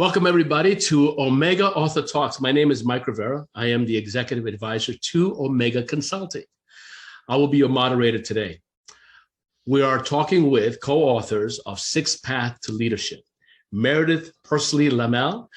Welcome, everybody, to Omega Author Talks. My name is Mike Rivera. I am the executive advisor to Omega Consulting. I will be your moderator today. We are talking with co-authors of Sixth Path to Leadership, Meredith Persily Lamel.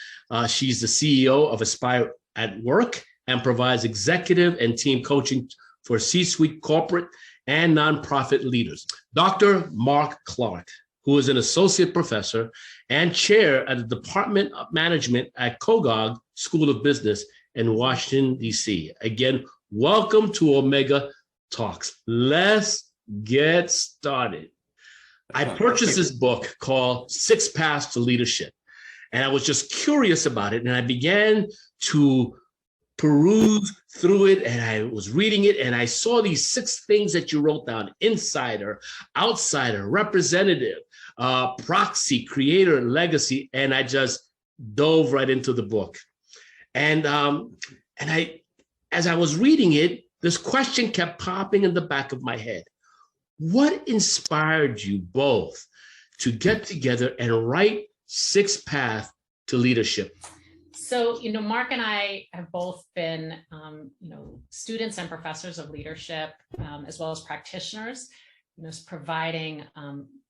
She's the CEO of Aspire at Work and provides executive and team coaching for C-suite corporate and nonprofit leaders. Dr. Mark Clark, who is an associate professor and chair at the Department of Management at Kogod School of Business in Washington, D.C. Again, welcome to Omega Talks. Let's get started. I purchased this book called Sixth Paths to Leadership, and I was just curious about it, and I began to peruse through it, and I was reading it, and I saw these 6 things that you wrote down: insider, outsider, representative, proxy, creator, and legacy. And I just dove right into the book. And as I was reading it, this question kept popping in the back of my head. What inspired you both to get together and write Sixth Path to Leadership? So, Mark and I have both been, students and professors of leadership, as well as practitioners, providing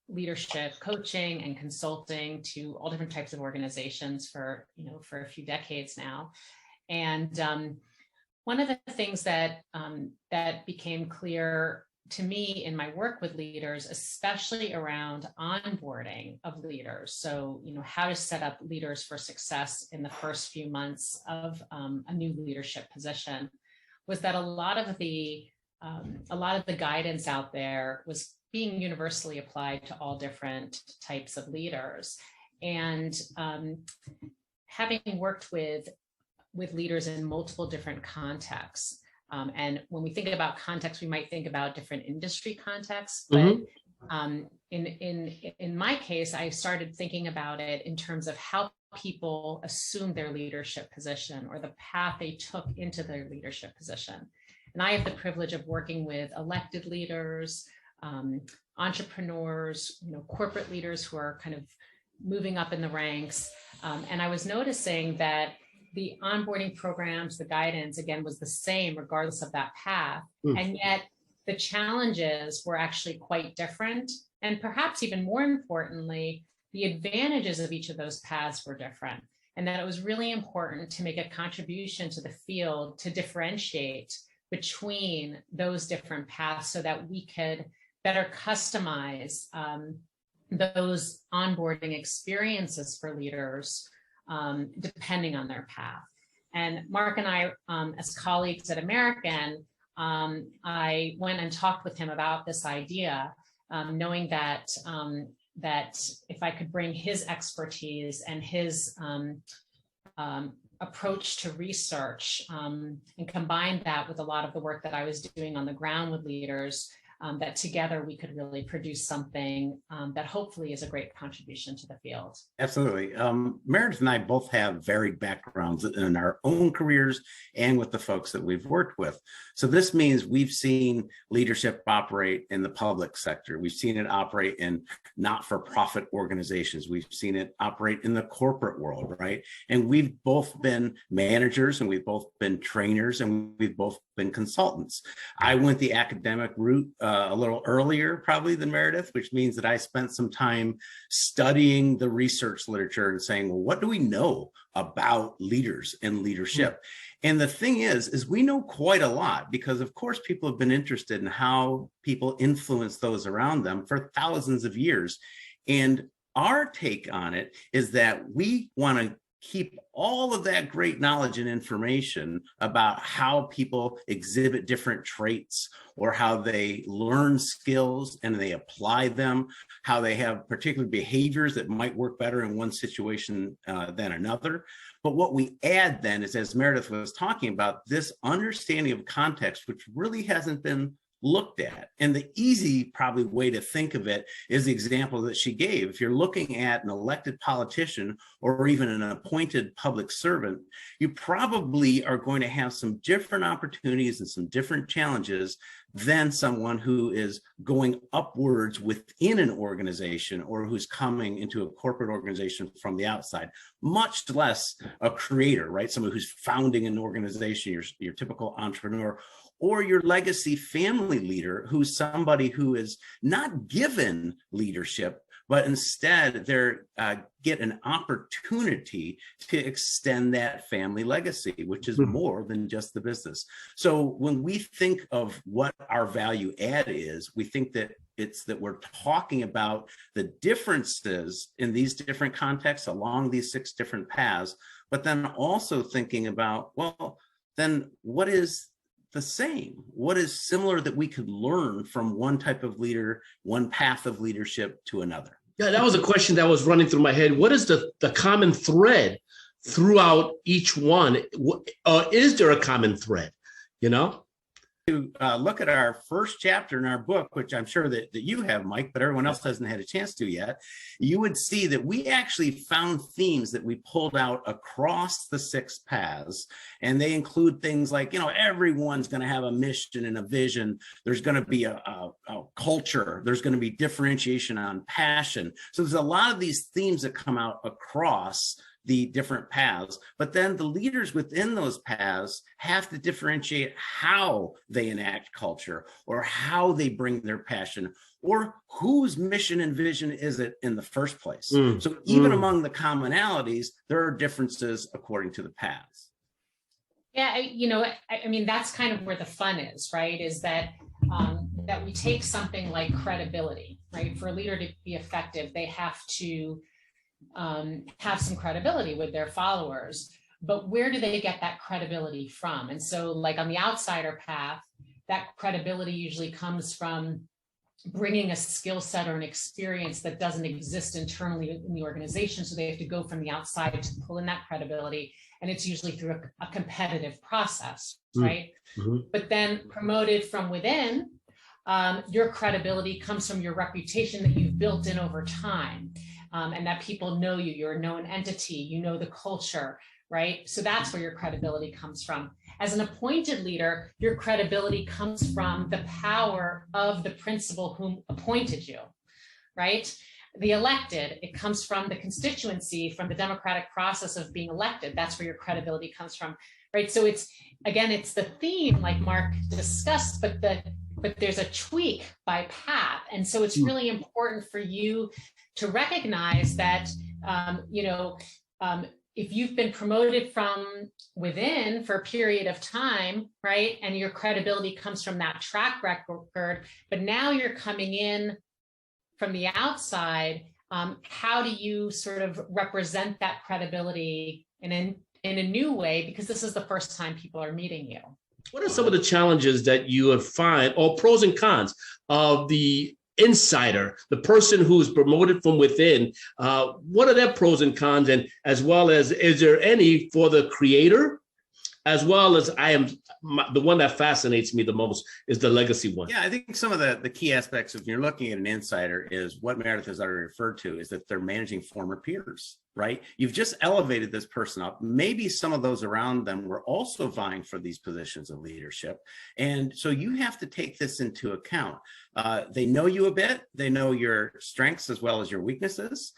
leadership coaching and consulting to all different types of organizations for a few decades now. And one of the things that became clear to me in my work with leaders, especially around onboarding of leaders. So, how to set up leaders for success in the first few months of a new leadership position, was that a lot of the guidance out there was being universally applied to all different types of leaders. And having worked with leaders in multiple different contexts, and when we think about context, we might think about different industry contexts, but in my case, I started thinking about it in terms of how people assume their leadership position or the path they took into their leadership position. And I have the privilege of working with elected leaders, entrepreneurs, corporate leaders who are kind of moving up in the ranks. And I was noticing that the onboarding programs, the guidance, again, was the same regardless of that path. And yet the challenges were actually quite different. And perhaps even more importantly, the advantages of each of those paths were different. And that it was really important to make a contribution to the field to differentiate between those different paths so that we could better customize those onboarding experiences for leaders depending on their path. And Mark and I, as colleagues at American, I went and talked with him about this idea, knowing that if I could bring his expertise and his approach to research and combine that with a lot of the work that I was doing on the ground with leaders, that together we could really produce something that hopefully is a great contribution to the field. Absolutely. Meredith and I both have varied backgrounds in our own careers and with the folks that we've worked with. So this means we've seen leadership operate in the public sector. We've seen it operate in not-for-profit organizations. We've seen it operate in the corporate world, right? And we've both been managers, and we've both been trainers, and we've both been consultants. I went the academic route a little earlier probably than Meredith, which means that I spent some time studying the research literature and saying, well, what do we know about leaders and leadership? And the thing is we know quite a lot because, of course, people have been interested in how people influence those around them for thousands of years. And our take on it is that we want to keep all of that great knowledge and information about how people exhibit different traits or how they learn skills and they apply them, how they have particular behaviors that might work better in one situation than another. But what we add then is, as Meredith was talking about, this understanding of context, which really hasn't been looked at. And the easy probably way to think of it is the example that she gave. If you're looking at an elected politician or even an appointed public servant, you probably are going to have some different opportunities and some different challenges than someone who is going upwards within an organization or who's coming into a corporate organization from the outside, much less a creator, right? Someone who's founding an organization, your typical entrepreneur, or your legacy family leader, who's somebody who is not given leadership, but instead they get an opportunity to extend that family legacy, which is more than just the business. So when we think of what our value add is, we think that it's that we're talking about the differences in these different contexts along these 6 different paths, but then also thinking about, well, then what is the same? What is similar that we could learn from one type of leader, one path of leadership to another? Yeah, that was a question that was running through my head. What is the common thread throughout each one? Is there a common thread, you know? To look at our first chapter in our book, which I'm sure that you have, Mike, but everyone else hasn't had a chance to yet, you would see that we actually found themes that we pulled out across the 6 paths. And they include things like, everyone's going to have a mission and a vision. There's going to be a culture. There's going to be differentiation on passion. So there's a lot of these themes that come out across the different paths, but then the leaders within those paths have to differentiate how they enact culture or how they bring their passion or whose mission and vision is it in the first place. So even among the commonalities, there are differences according to the paths. Yeah, I mean, that's kind of where the fun is, right? Is that that we take something like credibility, right? For a leader to be effective, they have to have some credibility with their followers, but where do they get that credibility from? And so like on the outsider path, that credibility usually comes from bringing a skill set or an experience that doesn't exist internally in the organization. So they have to go from the outside to pull in that credibility. And it's usually through a competitive process, right? But then promoted from within, your credibility comes from your reputation that you've built in over time. And that people know you, you're a known entity, you know the culture, right? So that's where your credibility comes from. As an appointed leader, your credibility comes from the power of the principal whom appointed you, right? The elected, it comes from the constituency, from the democratic process of being elected. That's where your credibility comes from, right? So it's the theme like Mark discussed, but there's a tweak by path. And so it's really important for you to recognize that, if you've been promoted from within for a period of time, right, and your credibility comes from that track record, but now you're coming in from the outside, how do you sort of represent that credibility in a new way? Because this is the first time people are meeting you. What are some of the challenges that you would find, or pros and cons of the insider, the person who's promoted from within? What are their pros and cons? And as well as, is there any for the creator? As well as the one that fascinates me the most is the legacy one. Yeah, I think some of the key aspects of you're looking at an insider is what Meredith has already referred to, is that they're managing former peers, right? You've just elevated this person up. Maybe some of those around them were also vying for these positions of leadership. And so you have to take this into account. They know you a bit. They know your strengths as well as your weaknesses.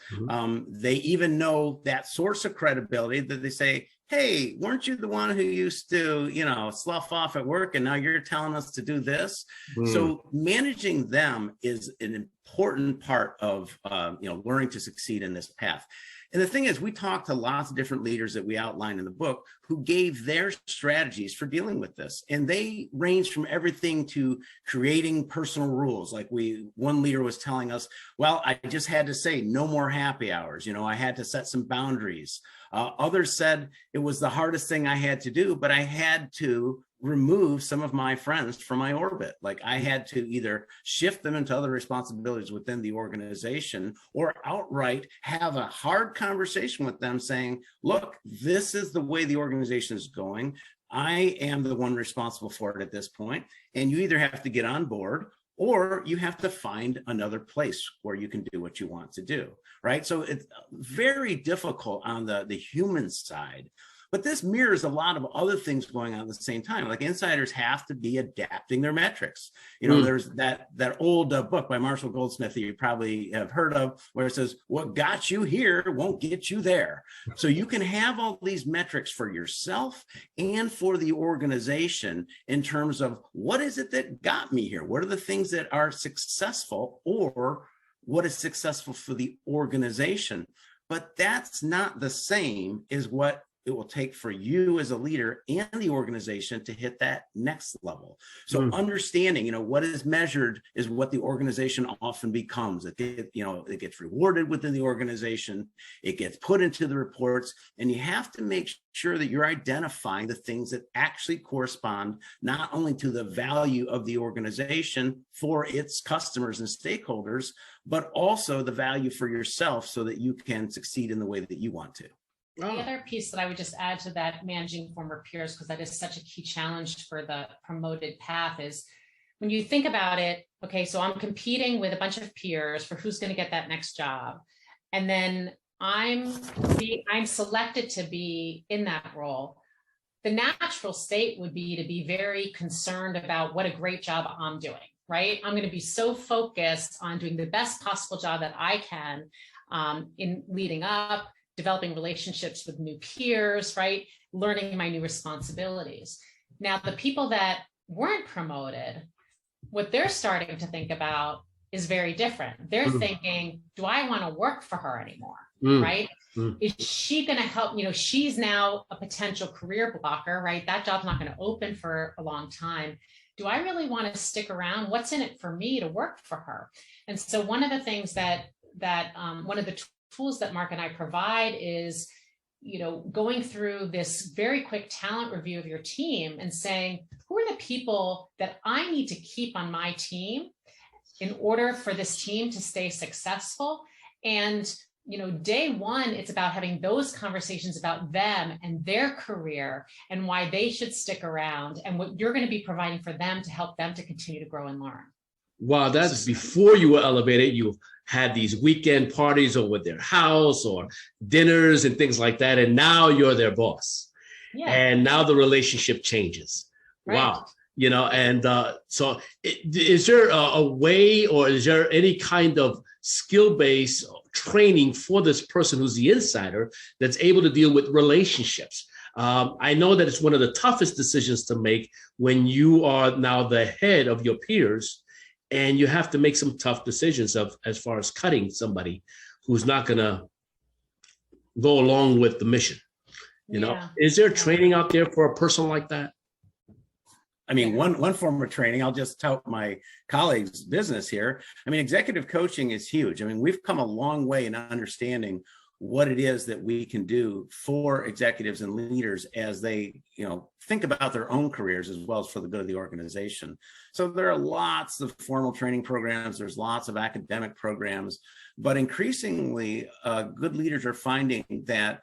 They even know that source of credibility that they say, hey, weren't you the one who used to, slough off at work and now you're telling us to do this? So managing them is an important part of, learning to succeed in this path. And the thing is, we talked to lots of different leaders that we outlined in the book who gave their strategies for dealing with this. And they range from everything to creating personal rules. Like one leader was telling us, well, I just had to say no more happy hours. I had to set some boundaries. Others said it was the hardest thing I had to do, but I had to remove some of my friends from my orbit. Like I had to either shift them into other responsibilities within the organization or outright have a hard conversation with them saying, look, this is the way the organization is going. I am the one responsible for it at this point. And you either have to get on board or you have to find another place where you can do what you want to do, right? So it's very difficult on the human side. But this mirrors a lot of other things going on at the same time. Like insiders have to be adapting their metrics. There's that old book by Marshall Goldsmith that you probably have heard of, where it says, what got you here won't get you there. So you can have all these metrics for yourself and for the organization in terms of what is it that got me here? What are the things that are successful, or what is successful for the organization? But that's not the same as what it will take for you as a leader and the organization to hit that next level. So understanding, what is measured is what the organization often becomes. It gets rewarded within the organization. It gets put into the reports, and you have to make sure that you're identifying the things that actually correspond not only to the value of the organization for its customers and stakeholders, but also the value for yourself so that you can succeed in the way that you want to. The other piece that I would just add to that, managing former peers, because that is such a key challenge for the promoted path, is when you think about it, okay, so I'm competing with a bunch of peers for who's going to get that next job. And then I'm selected to be in that role. The natural state would be to be very concerned about what a great job I'm doing, right? I'm going to be so focused on doing the best possible job that I can in leading up, developing relationships with new peers, right? Learning my new responsibilities. Now, the people that weren't promoted, what they're starting to think about is very different. They're thinking, do I want to work for her anymore, right? Is she going to help? She's now a potential career blocker, right? That job's not going to open for a long time. Do I really want to stick around? What's in it for me to work for her? And so one of the things that one of the tools that Mark and I provide is, going through this very quick talent review of your team and saying, who are the people that I need to keep on my team in order for this team to stay successful? And, day one, it's about having those conversations about them and their career and why they should stick around and what you're going to be providing for them to help them to continue to grow and learn. Wow, that's before you were elevated. You had these weekend parties over their house or dinners and things like that. And now you're their boss. Yeah. And now the relationship changes. Right. Wow. So is there a way, or is there any kind of skill-based training for this person who's the insider that's able to deal with relationships? I know that it's one of the toughest decisions to make when you are now the head of your peers, and you have to make some tough decisions as far as cutting somebody who's not going to go along with the mission. Is there training out there for a person like that? I mean, one form of training, I'll just tout my colleagues' business here. I mean, executive coaching is huge. I mean, we've come a long way in understanding what it is that we can do for executives and leaders as they, think about their own careers as well as for the good of the organization. So there are lots of formal training programs. There's lots of academic programs, but increasingly good leaders are finding that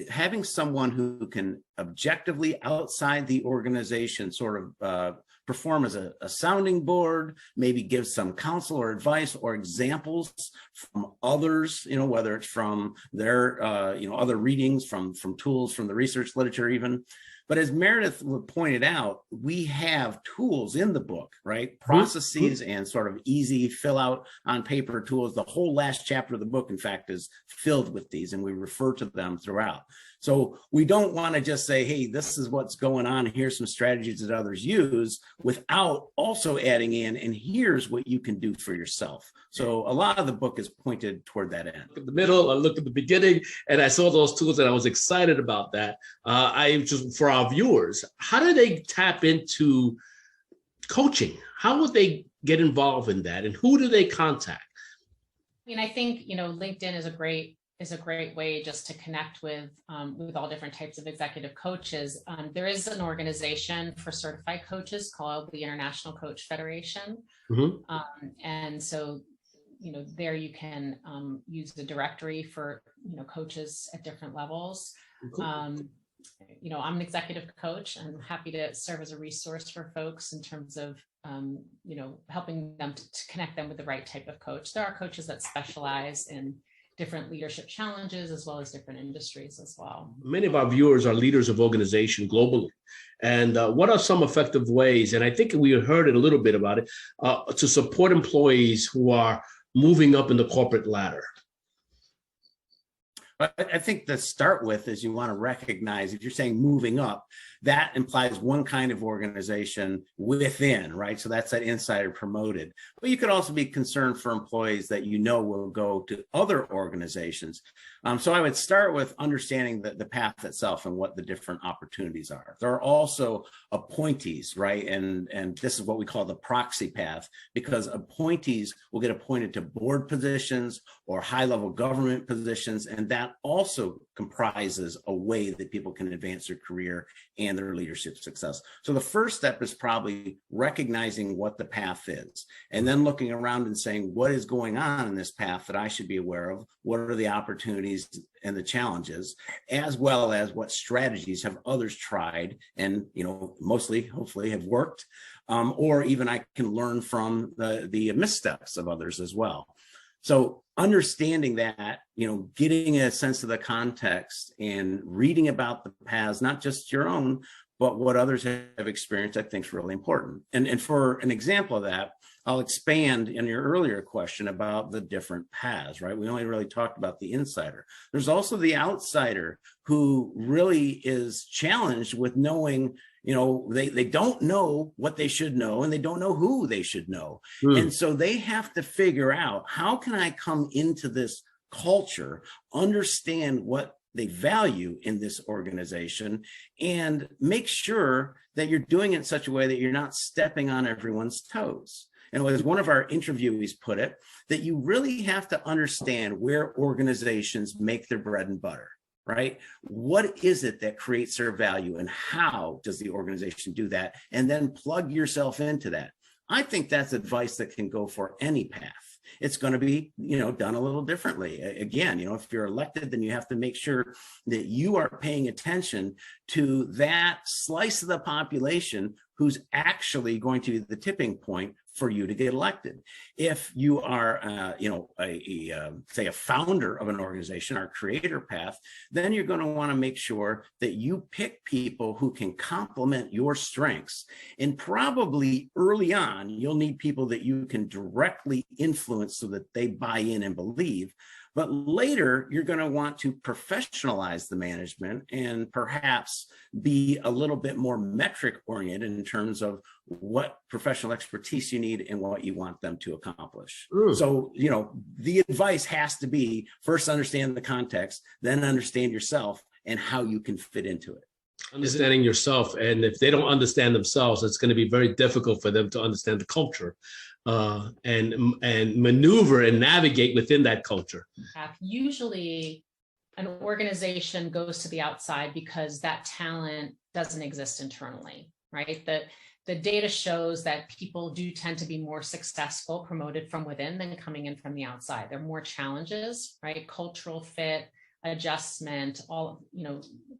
having someone who can objectively outside the organization sort of perform as a sounding board, maybe give some counsel or advice or examples from others, whether it's from their, other readings from tools, from the research literature even. But as Meredith pointed out, we have tools in the book, right? Processes and sort of easy fill out on paper tools. The whole last chapter of the book, in fact, is filled with these, and we refer to them throughout. So we don't want to just say, hey, this is what's going on. Here's some strategies that others use, without also adding in, and here's what you can do for yourself. So a lot of the book is pointed toward that end. In the middle, I looked at the beginning, and I saw those tools, and I was excited about that. For our viewers, how do they tap into coaching? How would they get involved in that, and who do they contact? I mean, I think, LinkedIn is a great way just to connect with all different types of executive coaches. There is an organization for certified coaches called the International Coach Federation. And so, there you can use the directory for, coaches at different levels. Cool. I'm an executive coach. I'm happy to serve as a resource for folks in terms of, helping them to connect them with the right type of coach. There are coaches that specialize in different leadership challenges as well as different industries as well. Many of our viewers are leaders of organization globally. And what are some effective ways, and I think we heard it a little bit about it, to support employees who are moving up in the corporate ladder? I think to start with is you want to recognize, if you're saying moving up, that implies one kind of organization within, right? So that's that insider promoted. But you could also be concerned for employees that you know will go to other organizations. So I would start with understanding the path itself and what the different opportunities are. There are also appointees, right? And this is what we call the proxy path, because appointees will get appointed to board positions or high-level government positions, and that also comprises a way that people can advance their career and their leadership success. So the first step is probably recognizing what the path is, and then looking around and saying, what is going on in this path that I should be aware of? What are the opportunities and the challenges, as well as what strategies have others tried and, mostly, hopefully, have worked, or even I can learn from the missteps of others as well. So understanding that, getting a sense of the context and reading about the paths, not just your own, but what others have experienced, I think is really important. And for an example of that, I'll expand in your earlier question about the different paths, right? We only really talked about the insider. There's also the outsider who really is challenged with knowing, they don't know what they should know, and they don't know who they should know. And so they have to figure out, how can I come into this culture, understand what they value in this organization, and make sure that you're doing it in such a way that you're not stepping on everyone's toes. And as one of our interviewees put it, that you really have to understand where organizations make their bread and butter, right? What is it that creates their value, and how does the organization do that? And then plug yourself into that. I think that's advice that can go for any path. It's going to be, done a little differently. Again, if you're elected, then you have to make sure that you are paying attention to that slice of the population who's actually going to be the tipping point for you to get elected. If you are, say a founder of an organization, our creator path, then you're going to want to make sure that you pick people who can complement your strengths. And probably early on, you'll need people that you can directly influence so that they buy in and believe. But later, you're going to want to professionalize the management and perhaps be a little bit more metric oriented in terms of what professional expertise you need and what you want them to accomplish. So, the advice has to be, first understand the context, then understand yourself and how you can fit into it. Understanding yourself. And if they don't understand themselves, it's going to be very difficult for them to understand the culture. And maneuver and navigate within that culture. Usually an organization goes to the outside because that talent doesn't exist internally, right? The data shows that people do tend to be more successful promoted from within than coming in from the outside. There are more challenges, right? Cultural fit, adjustment,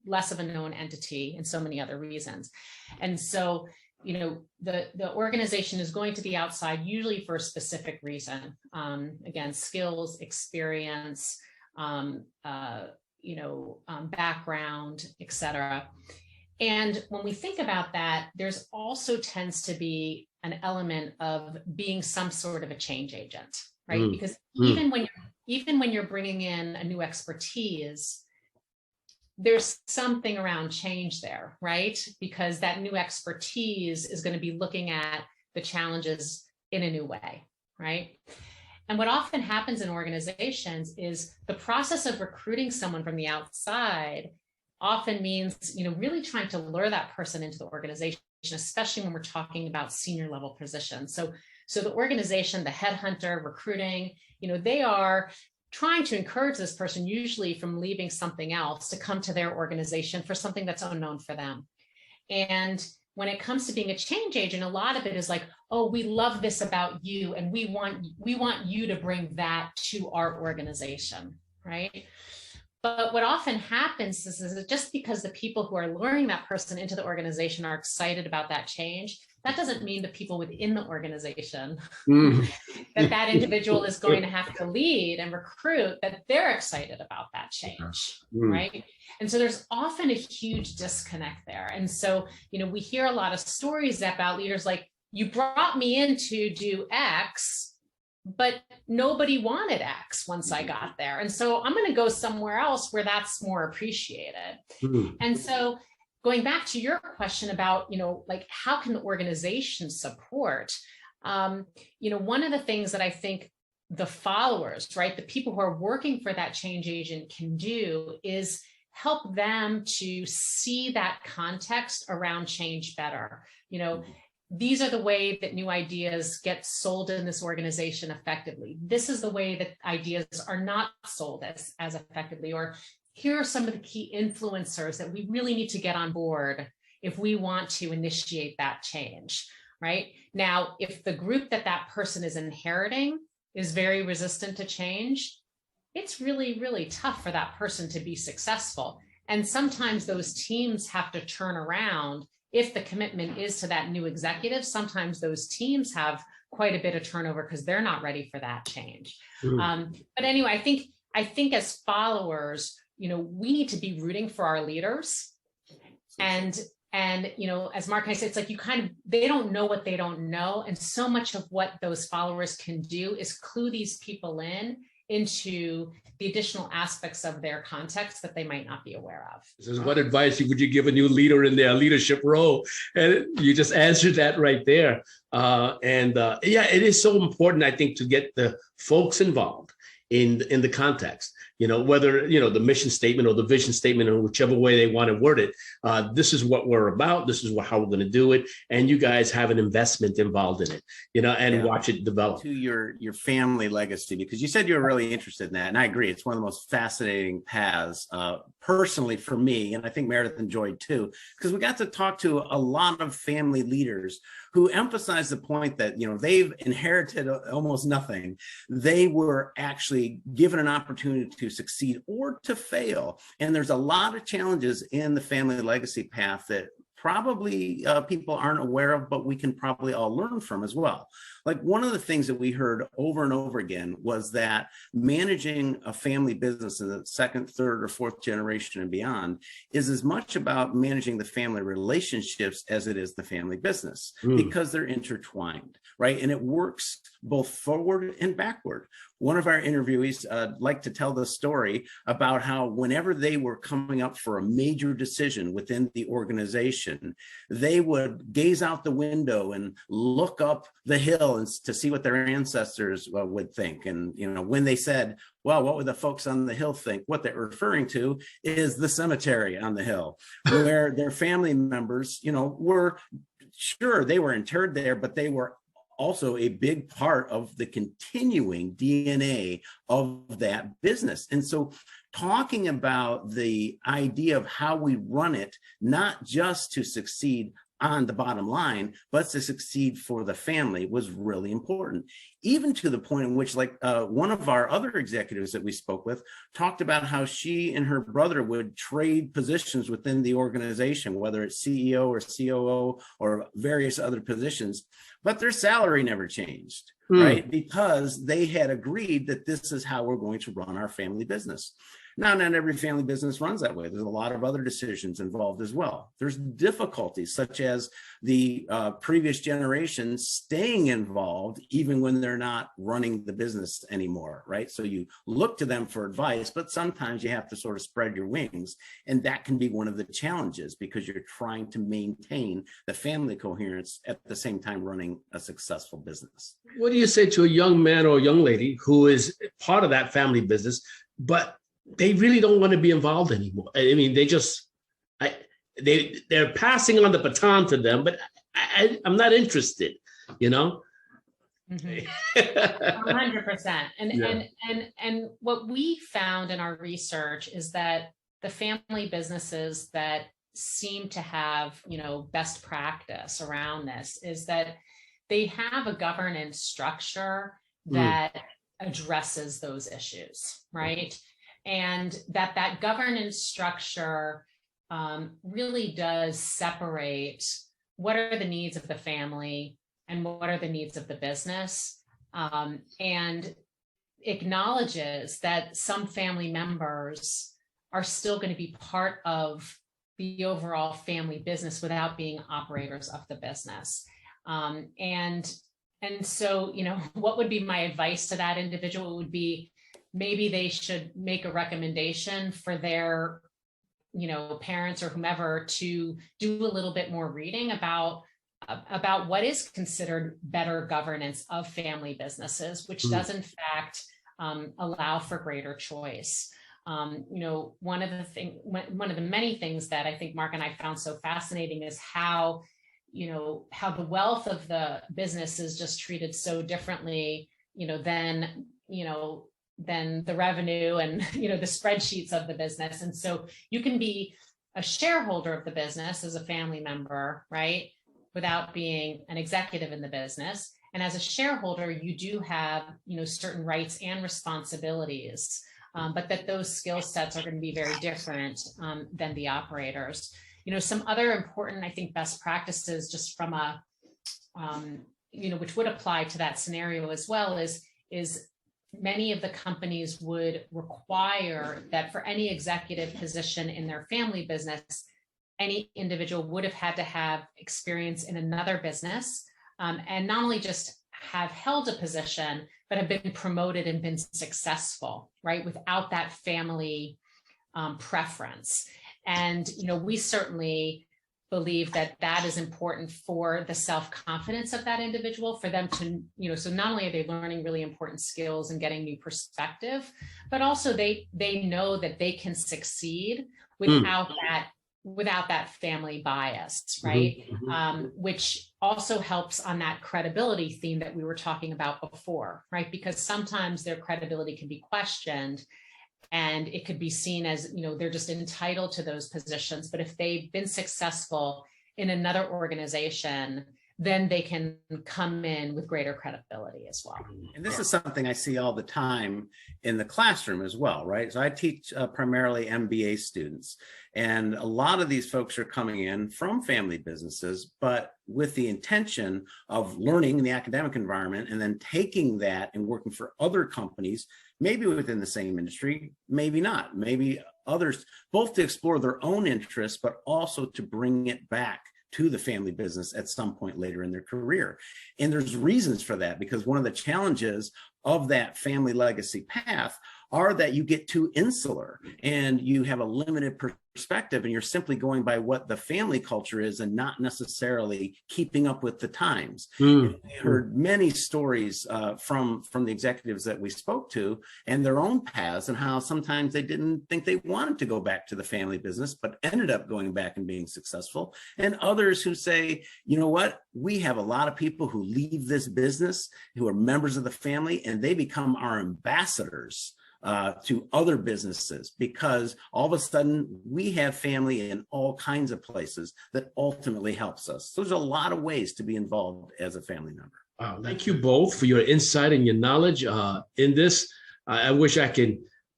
less of a known entity, and so many other reasons. And so the organization is going to the outside usually for a specific reason. Again, skills, experience, background, etc. And when we think about that, there's also tends to be an element of being some sort of a change agent, right? Because even when you're bringing in a new expertise, there's something around change there, right? Because that new expertise is going to be looking at the challenges in a new way, right? And what often happens in organizations is the process of recruiting someone from the outside often means, really trying to lure that person into the organization, especially when we're talking about senior level positions. So the organization, the headhunter, recruiting, they are trying to encourage this person, usually from leaving something else, to come to their organization for something that's unknown for them. And when it comes to being a change agent, a lot of it is like, oh, we love this about you, and we want you to bring that to our organization, right? But what often happens is that just because the people who are luring that person into the organization are excited about that change, that doesn't mean the people within the organization that individual is going to have to lead and recruit, that they're excited about that change, right? And so there's often a huge disconnect there. And so, we hear a lot of stories about leaders like, you brought me in to do X, but nobody wanted X once I got there. And so I'm going to go somewhere else where that's more appreciated. And so going back to your question about, like, how can the organization support? One of the things that I think the followers, right, the people who are working for that change agent can do is help them to see that context around change better. These are the way that new ideas get sold in this organization effectively. This is the way that ideas are not sold as effectively. Or here are some of the key influencers that we really need to get on board if we want to initiate that change, right? Now, if the group that person is inheriting is very resistant to change, it's really, really tough for that person to be successful. And sometimes those teams have to turn around. If the commitment is to that new executive, sometimes those teams have quite a bit of turnover because they're not ready for that change. But anyway, I think as followers, we need to be rooting for our leaders. And as Mark and I said, it's like they don't know what they don't know. And so much of what those followers can do is clue these people into the additional aspects of their context that they might not be aware of. So what advice would you give a new leader in their leadership role? And you just answered that right there. It is so important, I think, to get the folks involved in the context. Whether, the mission statement or the vision statement, or whichever way they want to word it, this is what we're about. This is how we're going to do it. And you guys have an investment involved in it, and watch it develop. To your family legacy, because you said you were really interested in that. And I agree. It's one of the most fascinating paths, personally for me. And I think Meredith enjoyed too, because we got to talk to a lot of family leaders who emphasize the point that, they've inherited almost nothing. They were actually given an opportunity to succeed or to fail. And there's a lot of challenges in the family legacy path that probably people aren't aware of, but we can probably all learn from as well. Like, one of the things that we heard over and over again was that managing a family business in the second, third, or fourth generation and beyond is as much about managing the family relationships as it is the family business, because they're intertwined, right? And it works both forward and backward. One of our interviewees liked to tell the story about how whenever they were coming up for a major decision within the organization, they would gaze out the window and look up the hill and to see what their ancestors would think. And, when they said, well, what would the folks on the hill think? What they're referring to is the cemetery on the hill, where their family members, were sure they were interred there, but they were also a big part of the continuing DNA of that business. And so talking about the idea of how we run it, not just to succeed on the bottom line, but to succeed for the family, was really important. Even to the point in which, one of our other executives that we spoke with talked about how she and her brother would trade positions within the organization, whether it's CEO or COO or various other positions, but their salary never changed, right? Because they had agreed that this is how we're going to run our family business. Now, not every family business runs that way. There's a lot of other decisions involved as well. There's difficulties such as the previous generation staying involved even when they're not running the business anymore, right? So you look to them for advice, but sometimes you have to sort of spread your wings. And that can be one of the challenges, because you're trying to maintain the family coherence at the same time running a successful business. What do you say to a young man or a young lady who is part of that family business, but they really don't want to be involved anymore? I mean, they're passing on the baton to them, but I'm not interested, 100%. And what we found in our research is that the family businesses that seem to have, best practice around this is that they have a governance structure that addresses those issues, right? And that governance structure really does separate what are the needs of the family and what are the needs of the business. and acknowledges that some family members are still going to be part of the overall family business without being operators of the business. And so, what would be my advice to that individual would be maybe they should make a recommendation for their, parents or whomever to do a little bit more reading about what is considered better governance of family businesses, which does in fact allow for greater choice. One of the many things that I think Mark and I found so fascinating is how the wealth of the business is just treated so differently, than the revenue and, the spreadsheets of the business. And so you can be a shareholder of the business as a family member, right, without being an executive in the business. And as a shareholder, you do have, certain rights and responsibilities, but that those skill sets are going to be very different than the operators. Some other important, I think, best practices just from a, which would apply to that scenario as well is many of the companies would require that for any executive position in their family business, any individual would have had to have experience in another business, and not only just have held a position, but have been promoted and been successful, right, without that family preference. And, we certainly believe that that is important for the self-confidence of that individual, for them to, so not only are they learning really important skills and getting new perspective, but also they know that they can succeed without that family bias, right? Which also helps on that credibility theme that we were talking about before, right? Because sometimes their credibility can be questioned, and it could be seen as, they're just entitled to those positions. But if they've been successful in another organization, then they can come in with greater credibility as well. And this is something I see all the time in the classroom as well, right? So I teach primarily MBA students, and a lot of these folks are coming in from family businesses, but with the intention of learning in the academic environment and then taking that and working for other companies, maybe within the same industry, maybe not, maybe others, both to explore their own interests, but also to bring it back to the family business at some point later in their career. And there's reasons for that, because one of the challenges of that family legacy path are that you get too insular and you have a limited perspective, and you're simply going by what the family culture is and not necessarily keeping up with the times. We heard many stories from the executives that we spoke to and their own paths, and how sometimes they didn't think they wanted to go back to the family business, but ended up going back and being successful. And others who say, you know what, we have a lot of people who leave this business who are members of the family, and they become our ambassadors to other businesses, because all of a sudden we have family in all kinds of places that ultimately helps us. So there's a lot of ways to be involved as a family member. Wow, thank you both for your insight and your knowledge in this. I wish I could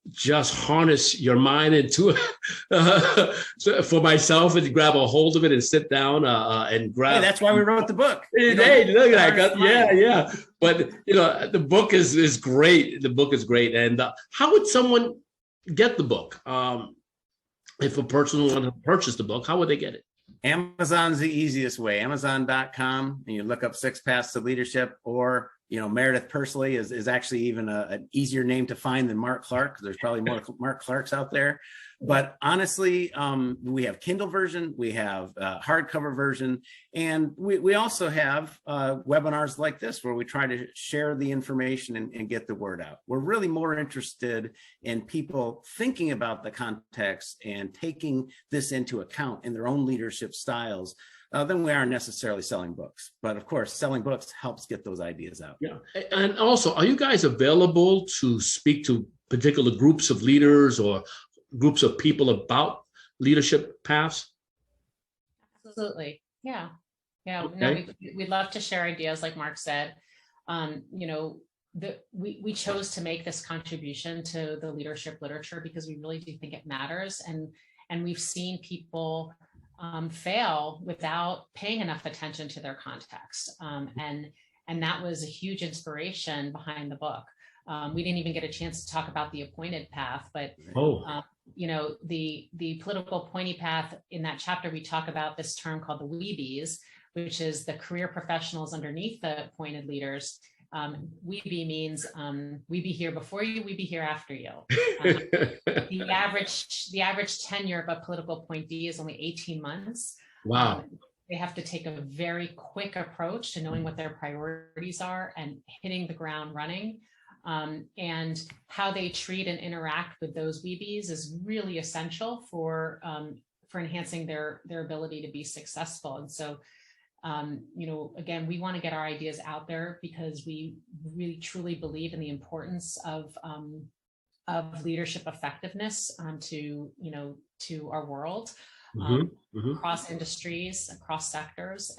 just harness your mind into it for myself and grab a hold of it and sit down and grab. Hey, that's why we wrote the book. Hey, look at that. Yeah. But the book is great. The book is great. And how would someone get the book? If a person wanted to purchase the book, how would they get it? Amazon's the easiest way. Amazon.com, and you look up 6 Paths to Leadership, or Meredith Persily is actually even an easier name to find than Mark Clark, because there's probably more Mark Clarks out there. But honestly, we have Kindle version, we have hardcover version, and we also have webinars like this where we try to share the information and get the word out. We're really more interested in people thinking about the context and taking this into account in their own leadership styles than we are necessarily selling books. But of course, selling books helps get those ideas out. Yeah. And also, are you guys available to speak to particular groups of leaders or groups of people about leadership paths? Absolutely. Yeah. Okay. No, we'd love to share ideas, like Mark said. We chose to make this contribution to the leadership literature because we really do think it matters. And we've seen people fail without paying enough attention to their context. And And that was a huge inspiration behind the book. We didn't even get a chance to talk about the appointed path, but the political appointee path, in that chapter, we talk about this term called the weebies, which is the career professionals underneath the appointed leaders. Weebie means we be here before you, we be here after you. The average tenure of a political appointee is only 18 months. Wow. They have to take a very quick approach to knowing what their priorities are and hitting the ground running. And how they treat and interact with those weebies is really essential for enhancing their ability to be successful. And so, again, we want to get our ideas out there because we really truly believe in the importance of leadership effectiveness to our world, across industries, across sectors,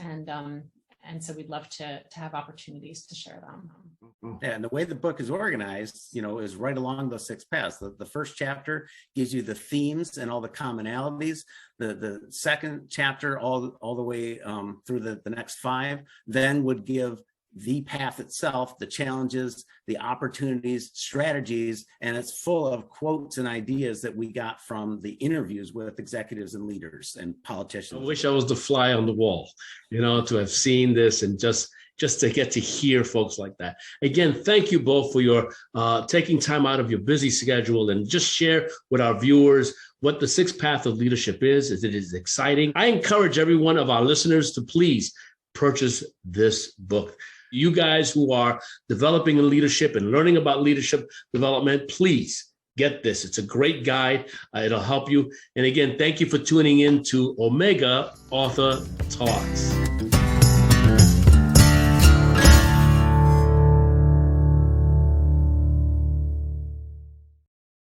and so we'd love to have opportunities to share them. Yeah, and the way the book is organized, is right along those 6 paths. The first chapter gives you the themes and all the commonalities. The second chapter, all the way through the next 5, then would give the path itself, the challenges, the opportunities, strategies, and it's full of quotes and ideas that we got from the interviews with executives and leaders and politicians. I wish I was the fly on the wall, to have seen this and just to get to hear folks like that. Again, thank you both for your taking time out of your busy schedule and just share with our viewers what the 6th path of leadership is. It is exciting. I encourage every one of our listeners to please purchase this book. You guys who are developing in leadership and learning about leadership development, please get this. It's a great guide. It'll help you. And again, thank you for tuning in to Omega Author Talks.